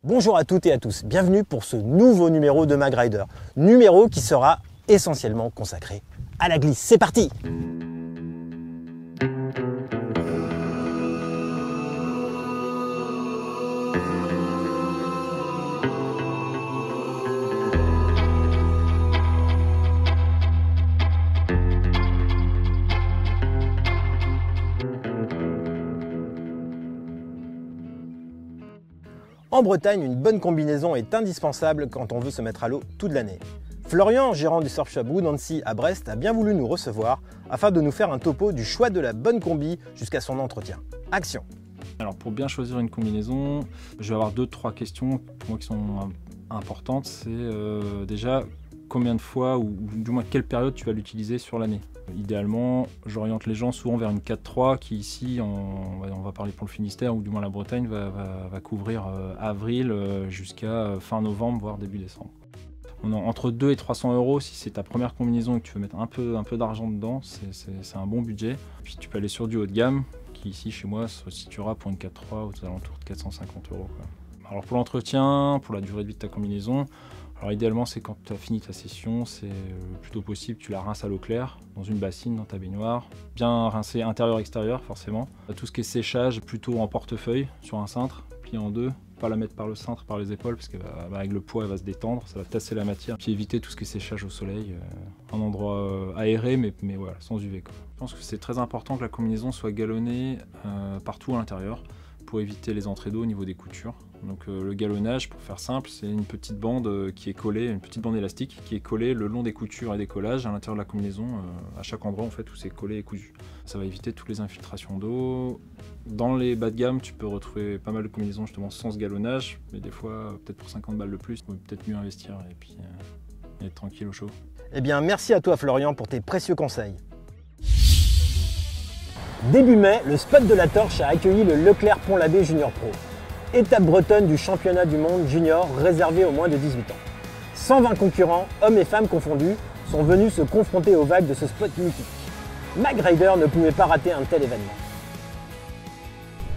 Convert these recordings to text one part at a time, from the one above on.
Bonjour à toutes et à tous, bienvenue pour ce nouveau numéro de Mag Rider. Numéro qui sera essentiellement consacré à la glisse. C'est parti! En Bretagne, une bonne combinaison est indispensable quand on veut se mettre à l'eau toute l'année. Florian, gérant du surf shop Wood&Sea à Brest, a bien voulu nous recevoir afin de nous faire un topo du choix de la bonne combi jusqu'à son entretien. Action! Alors pour bien choisir une combinaison, je vais avoir 2-3 questions pour moi qui sont importantes. C'est déjà combien de fois ou du moins quelle période tu vas l'utiliser sur l'année. Idéalement, j'oriente les gens souvent vers une 4-3 qui ici, on va parler pour le Finistère ou du moins la Bretagne, va couvrir avril jusqu'à fin novembre, voire début décembre. On a entre 200 et 300 euros si c'est ta première combinaison et que tu veux mettre un peu d'argent dedans, c'est un bon budget. Puis tu peux aller sur du haut de gamme, qui ici chez moi se situera pour une 4-3 aux alentours de 450 euros. Alors pour l'entretien, pour la durée de vie de ta combinaison, alors idéalement c'est quand tu as fini ta session, c'est le plus tôt possible, tu la rinces à l'eau claire, dans une bassine, dans ta baignoire, bien rincer intérieur-extérieur forcément. Tout ce qui est séchage, plutôt en portefeuille, sur un cintre, plié en deux, pas la mettre par le cintre, par les épaules, parce qu'avec le poids elle va se détendre, ça va tasser la matière. Puis éviter tout ce qui est séchage au soleil, un endroit aéré mais voilà, sans UV quoi. Je pense que c'est très important que la combinaison soit galonnée partout à l'intérieur, pour éviter les entrées d'eau au niveau des coutures. Donc le galonnage, pour faire simple, c'est une petite bande qui est collée, une petite bande élastique qui est collée le long des coutures et des collages à l'intérieur de la combinaison, à chaque endroit en fait où c'est collé et cousu. Ça va éviter toutes les infiltrations d'eau. Dans les bas de gamme, tu peux retrouver pas mal de combinaisons justement sans ce galonnage, mais des fois peut-être pour 50 balles de plus, il faut peut-être mieux investir et puis être tranquille au chaud. Eh bien merci à toi Florian pour tes précieux conseils. Début mai, le spot de la Torche a accueilli le Leclerc Pont-l'Abbé Junior Pro. Étape bretonne du championnat du monde junior réservé aux moins de 18 ans. 120 concurrents, hommes et femmes confondus, sont venus se confronter aux vagues de ce spot mythique. Mag Rider ne pouvait pas rater un tel événement.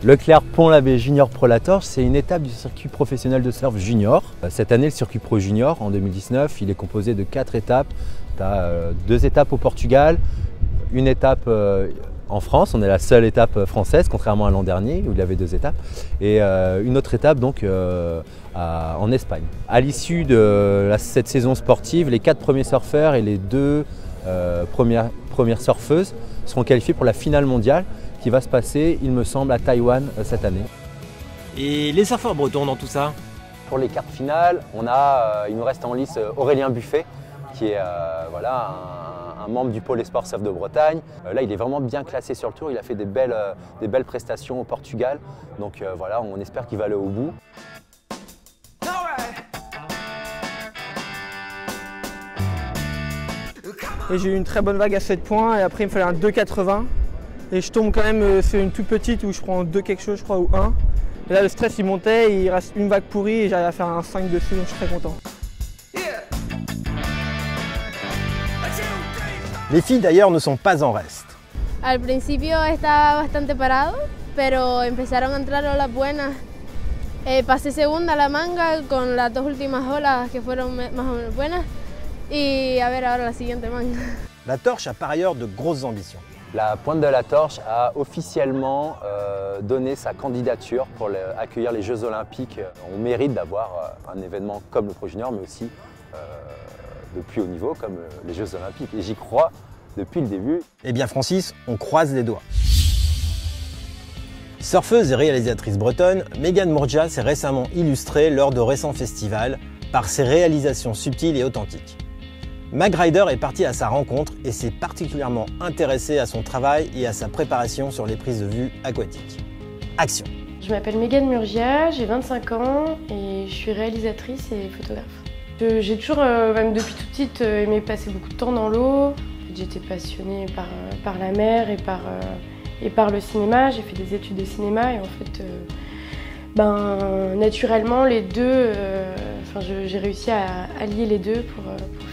Leclerc Pont-l'Abbé Junior Pro La Torche, c'est une étape du circuit professionnel de surf junior. Cette année, le circuit pro junior, en 2019, il est composé de 4 étapes. Tu as 2 étapes au Portugal, une étape en France, on est la seule étape française, contrairement à l'an dernier où il y avait 2 étapes, et une autre étape donc en Espagne. À l'issue de cette saison sportive, les 4 premiers surfeurs et les 2 premières surfeuses seront qualifiés pour la finale mondiale qui va se passer, il me semble, à Taïwan cette année. Et les surfeurs bretons dans tout ça? Pour les quarts finales, il nous reste en lice Aurélien Buffet, qui est voilà, un membre du pôle Esport Surf de Bretagne. Là, il est vraiment bien classé sur le tour. Il a fait des belles prestations au Portugal. Donc voilà, on espère qu'il va aller au bout. Et j'ai eu une très bonne vague à 7 points et après il me fallait un 2,80. Et je tombe quand même sur une toute petite où je prends 2 quelque chose, je crois, ou 1. Et là, le stress il montait, il reste une vague pourrie et j'arrive à faire un 5 dessus, donc je suis très content. Les filles d'ailleurs ne sont pas en reste. Al principio estaba bastante parado, pero empezaron a entrar olas buenas. Pasé segunda a la manga con las 2 últimas olas que fueron más o menos buenas. Y a ver ahora la siguiente manga. La Torche a par ailleurs de grosses ambitions. La Pointe de la Torche a officiellement donné sa candidature pour accueillir les Jeux Olympiques. On mérite d'avoir un événement comme le Pro Junior, mais aussi de plus haut niveau comme les Jeux Olympiques. Et j'y crois depuis le début. Eh bien Francis, on croise les doigts. Surfeuse et réalisatrice bretonne, Megan Murgia s'est récemment illustrée lors de récents festivals par ses réalisations subtiles et authentiques. Mag Rider est parti à sa rencontre et s'est particulièrement intéressé à son travail et à sa préparation sur les prises de vue aquatiques. Action! Je m'appelle Megan Murgia, j'ai 25 ans et je suis réalisatrice et photographe. J'ai toujours, même depuis toute petite, aimé passer beaucoup de temps dans l'eau. J'étais passionnée par la mer et par le cinéma. J'ai fait des études de cinéma et en fait, naturellement, les deux, j'ai réussi à allier les deux pour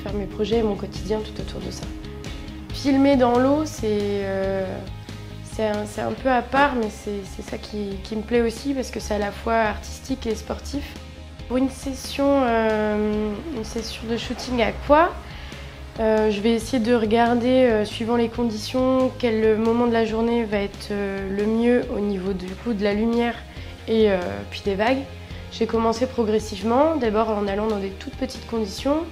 faire mes projets et mon quotidien tout autour de ça. Filmer dans l'eau, c'est un peu à part, mais c'est ça qui me plaît aussi parce que c'est à la fois artistique et sportif. Pour une session de shooting à quoi je vais essayer de regarder, suivant les conditions, quel moment de la journée va être le mieux au niveau du coup de la lumière et puis des vagues. J'ai commencé progressivement, d'abord en allant dans des toutes petites conditions.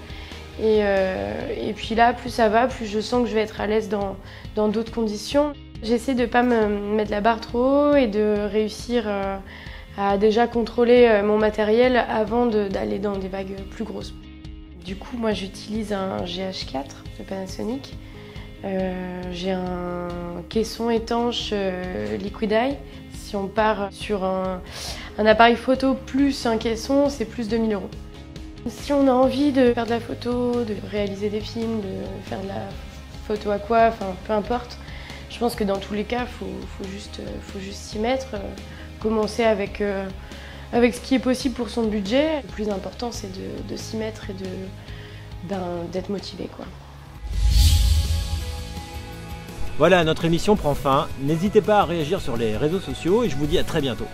Et puis là, plus ça va, plus je sens que je vais être à l'aise dans d'autres conditions. J'essaie de ne pas me mettre la barre trop haut et de réussir à déjà contrôler mon matériel avant d'aller dans des vagues plus grosses. Du coup, moi j'utilise un GH4 de Panasonic. J'ai un caisson étanche Liquid Eye. Si on part sur un appareil photo plus un caisson, c'est plus de 1000 €. Si on a envie de faire de la photo, de réaliser des films, de faire de la photo à quoi, enfin peu importe, je pense que dans tous les cas, faut juste s'y mettre, commencer avec ce qui est possible pour son budget. Le plus important, c'est de s'y mettre et d'être motivé, quoi. Voilà, notre émission prend fin. N'hésitez pas à réagir sur les réseaux sociaux et je vous dis à très bientôt.